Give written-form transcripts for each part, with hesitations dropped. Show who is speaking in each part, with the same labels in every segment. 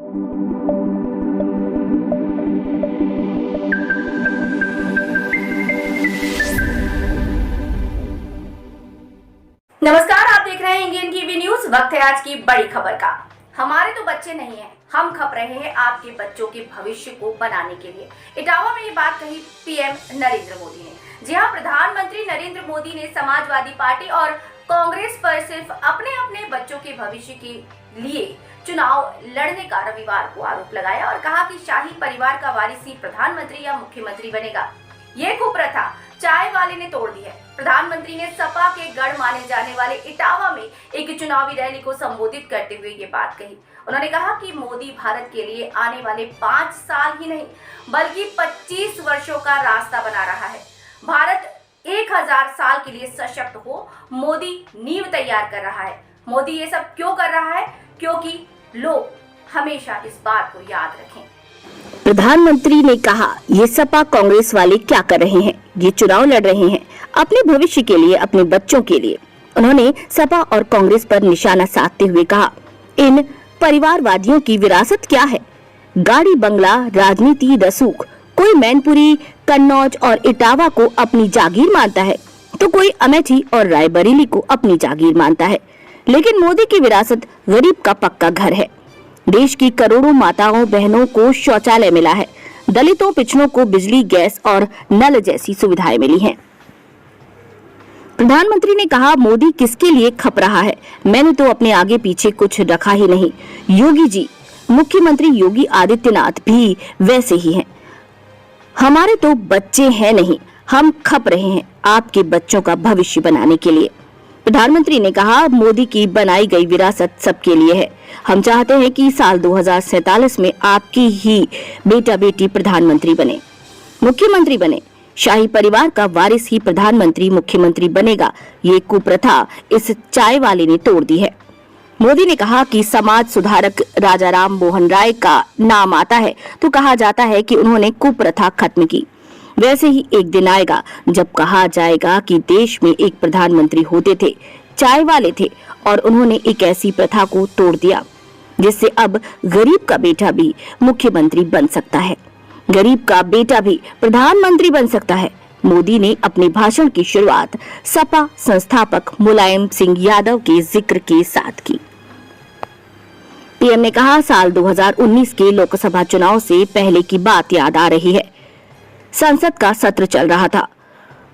Speaker 1: नमस्कार, आप देख रहे हैं इंडियन टीवी न्यूज। वक्त है आज की बड़ी खबर का। हमारे तो बच्चे नहीं हैं, हम खप रहे हैं आपके बच्चों के भविष्य को बनाने के लिए। इटावा में ये बात कही पीएम नरेंद्र मोदी ने। जी हां, प्रधानमंत्री नरेंद्र मोदी ने समाजवादी पार्टी और कांग्रेस पर सिर्फ अपने अपने बच्चों के भविष्य के लिए चुनाव लड़ने का रविवार को आरोप लगाया और कहा कि शाही परिवार का वारिस ही प्रधानमंत्री या मुख्यमंत्री बनेगा। ये कुप्रथा चाय वाले ने तोड़ दी है। प्रधानमंत्री ने सपा के गढ़ माने जाने वाले इटावा में एक चुनावी रैली को संबोधित करते हुए ये बात कही। उन्होंने कहा कि मोदी भारत के लिए आने वाले 5 साल ही नहीं बल्कि 25 वर्षों का रास्ता बना रहा है। भारत 1000 साल के लिए सशक्त हो, मोदी नींव तैयार कर रहा है। मोदी ये सब क्यों कर रहा है? क्योंकि लोग हमेशा इस बात को याद रखें।
Speaker 2: प्रधानमंत्री ने कहा, ये सपा कांग्रेस वाले क्या कर रहे हैं? ये चुनाव लड़ रहे हैं अपने भविष्य के लिए, अपने बच्चों के लिए। उन्होंने सपा और कांग्रेस पर निशाना साधते हुए कहा, इन परिवारवादियों की विरासत क्या है? गाड़ी बंगला, राजनीति, रसूख। कोई मैनपुरी, कन्नौज और इटावा को अपनी जागीर मानता है तो कोई अमेठी और रायबरेली को अपनी जागीर मानता है। लेकिन मोदी की विरासत गरीब का पक्का घर है। देश की करोड़ों माताओं बहनों को शौचालय मिला है। दलितों, पिछड़ों को बिजली, गैस और नल जैसी सुविधाएं मिली हैं। प्रधानमंत्री ने कहा, मोदी किसके लिए खप रहा है? मैंने तो अपने आगे पीछे कुछ रखा ही नहीं। योगी जी, मुख्यमंत्री योगी आदित्यनाथ भी वैसे ही हैं। हमारे तो बच्चे हैं नहीं, हम खप रहे हैं आपके बच्चों का भविष्य बनाने के लिए। प्रधानमंत्री ने कहा, मोदी की बनाई गई विरासत सबके लिए है। हम चाहते हैं कि साल 2047 में आपकी ही बेटा बेटी प्रधानमंत्री बने, मुख्यमंत्री बने। शाही परिवार का वारिस ही प्रधानमंत्री मुख्यमंत्री बनेगा। ये कुप्रथा इस चाय वाले ने तोड़ दी है। मोदी ने कहा कि समाज सुधारक राजा राम मोहन राय का नाम आता है तो कहा जाता है कि उन्होंने कुप्रथा खत्म की। वैसे ही एक दिन आएगा जब कहा जाएगा कि देश में एक प्रधानमंत्री होते थे, चाय वाले थे, और उन्होंने एक ऐसी प्रथा को तोड़ दिया जिससे अब गरीब का बेटा भी मुख्यमंत्री बन सकता है, गरीब का बेटा भी प्रधानमंत्री बन सकता है। मोदी ने अपने भाषण की शुरुआत सपा संस्थापक मुलायम सिंह यादव के जिक्र के साथ की। पीएम ने कहा, साल 2019 के लोकसभा चुनाव से पहले की बात याद आ रही है। संसद का सत्र चल रहा था।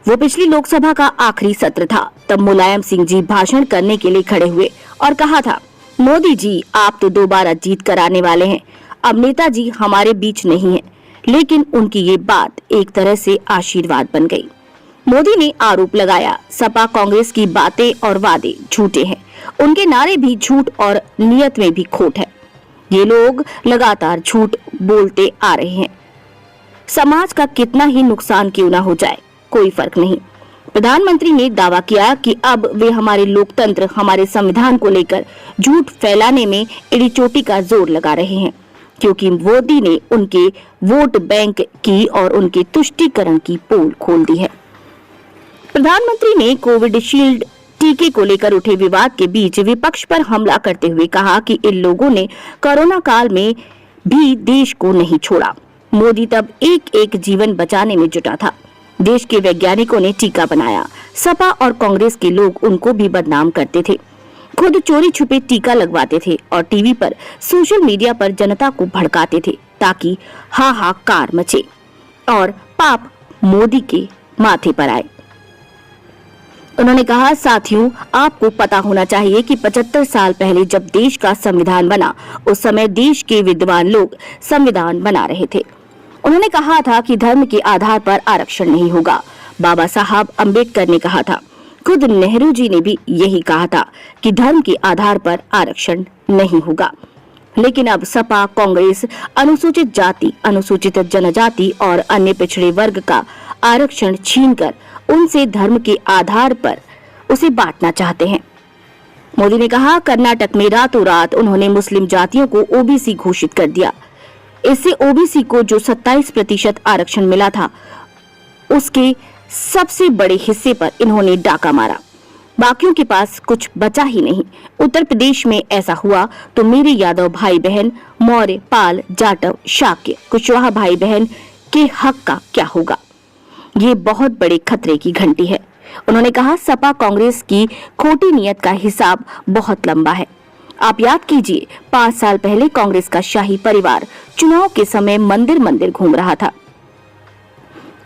Speaker 2: वो पिछली लोकसभा का आखिरी सत्र था। तब मुलायम सिंह जी भाषण करने के लिए खड़े हुए और कहा था, मोदी जी, आप तो दोबारा जीत कर आने वाले हैं। अब नेताजी हमारे बीच नहीं है। लेकिन उनकी ये बात एक तरह से आशीर्वाद बन गई। मोदी ने आरोप लगाया, सपा कांग्रेस की बातें और वादे झूठे हैं, उनके नारे भी झूठ और नियत में भी खोट है। ये लोग लगातार झूठ बोलते आ रहे हैं। समाज का कितना ही नुकसान क्यों न हो जाए, कोई फर्क नहीं। प्रधानमंत्री ने दावा किया कि अब वे हमारे लोकतंत्र, हमारे संविधान को लेकर झूठ फैलाने में एड़ी चोटी का जोर लगा रहे हैं, क्योंकि मोदी ने उनके वोट बैंक की और उनके तुष्टीकरण की पोल खोल दी है। प्रधानमंत्री ने कोविशील्ड टीके को लेकर उठे विवाद के बीच विपक्ष पर हमला करते हुए कहा कि इन लोगों ने कोरोना काल में भी देश को नहीं छोड़ा। मोदी तब एक एक जीवन बचाने में जुटा था। देश के वैज्ञानिकों ने टीका बनाया। सपा और कांग्रेस के लोग उनको भी बदनाम करते थे, खुद चोरी छुपे टीका लगवाते थे और टीवी पर, सोशल मीडिया पर जनता को भड़काते थे ताकि हाहाकार मचे और पाप मोदी के माथे पर आए। उन्होंने कहा, साथियों, आपको पता होना चाहिए कि 75 साल पहले जब देश का संविधान बना, उस समय देश के विद्वान लोग संविधान बना रहे थे। उन्होंने कहा था कि धर्म के आधार पर आरक्षण नहीं होगा। बाबा साहब अम्बेडकर ने कहा था, खुद नेहरू जी ने भी यही कहा था कि धर्म के आधार पर आरक्षण नहीं होगा। लेकिन अब सपा कांग्रेस अनुसूचित जाति, अनुसूचित जनजाति और अन्य पिछड़े वर्ग का आरक्षण छीनकर उनसे धर्म के आधार पर उसे बांटना चाहते हैं। मोदी ने कहा, कर्नाटक में रातों रात उन्होंने मुस्लिम जातियों को ओबीसी घोषित कर दिया। इससे ओबीसी को जो 27% आरक्षण मिला था, उसके सबसे बड़े हिस्से पर इन्होंने डाका मारा। बाकियों के पास कुछ बचा ही नहीं। उत्तर प्रदेश में ऐसा हुआ तो मेरे यादव भाई बहन मौर्य, पाल, जाटव, शाक्य, कुशवाहा भाई बहन के हक का क्या होगा? ये बहुत बड़े खतरे की घंटी है। उन्होंने कहा, सपा कांग्रेस की खोटी नीयत का हिसाब बहुत लंबा है। आप याद कीजिए, 5 साल पहले कांग्रेस का शाही परिवार चुनाव के समय मंदिर मंदिर घूम रहा था।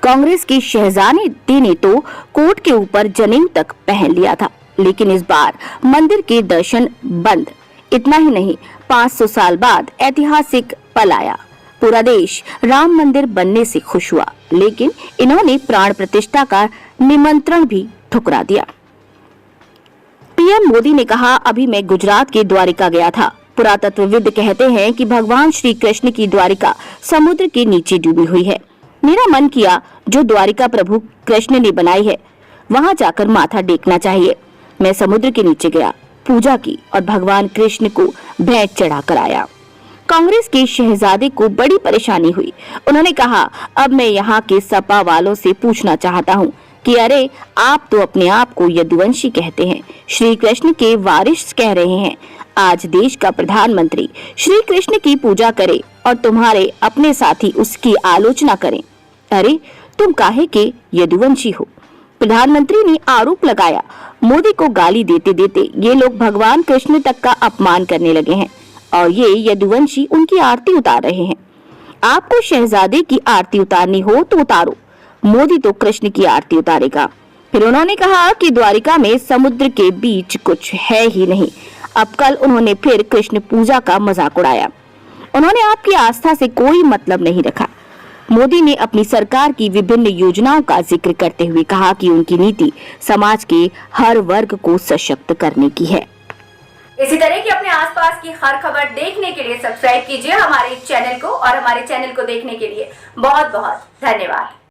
Speaker 2: कांग्रेस के शहजादे ने तो कोर्ट के ऊपर जनेऊ तक पहन लिया था, लेकिन इस बार मंदिर के दर्शन बंद। इतना ही नहीं, 500 साल बाद ऐतिहासिक पल आया। पूरा देश राम मंदिर बनने से खुश हुआ, लेकिन इन्होंने प्राण प्रतिष्ठा का निमंत्रण भी ठुकरा दिया। पीएम मोदी ने कहा, अभी मैं गुजरात के द्वारिका गया था। पुरातत्वविद कहते हैं कि भगवान श्री कृष्ण की द्वारिका समुद्र के नीचे डूबी हुई है। मेरा मन किया, जो द्वारिका प्रभु कृष्ण ने बनाई है, वहां जाकर माथा टेकना चाहिए। मैं समुद्र के नीचे गया, पूजा की और भगवान कृष्ण को भेंट चढ़ा कर आया। कांग्रेस के शहजादे को बड़ी परेशानी हुई। उन्होंने कहा, अब मैं यहाँ के सपा वालों से पूछना चाहता हूँ कि अरे, आप तो अपने आप को यदुवंशी कहते हैं, श्री कृष्ण के वारिस कह रहे हैं। आज देश का प्रधानमंत्री श्री कृष्ण की पूजा करे और तुम्हारे अपने साथी उसकी आलोचना करें। अरे, तुम काहे के यदुवंशी हो? प्रधानमंत्री ने आरोप लगाया, मोदी को गाली देते देते ये लोग भगवान कृष्ण तक का अपमान करने लगे हैं और ये यदुवंशी उनकी आरती उतार रहे हैं। आपको शहजादे की आरती उतारनी हो तो उतारो, मोदी तो कृष्ण की आरती उतारेगा। फिर उन्होंने कहा कि द्वारिका में समुद्र के बीच कुछ है ही नहीं। अब कल उन्होंने फिर कृष्ण पूजा का मजाक उड़ाया। उन्होंने आपकी आस्था से कोई मतलब नहीं रखा। मोदी ने अपनी सरकार की विभिन्न योजनाओं का जिक्र करते हुए कहा कि उनकी नीति समाज के हर वर्ग को सशक्त करने की है।
Speaker 1: इसी तरह की अपने आसपास की हर खबर देखने के लिए सब्सक्राइब कीजिए हमारे चैनल को, और हमारे चैनल को देखने के लिए बहुत बहुत धन्यवाद।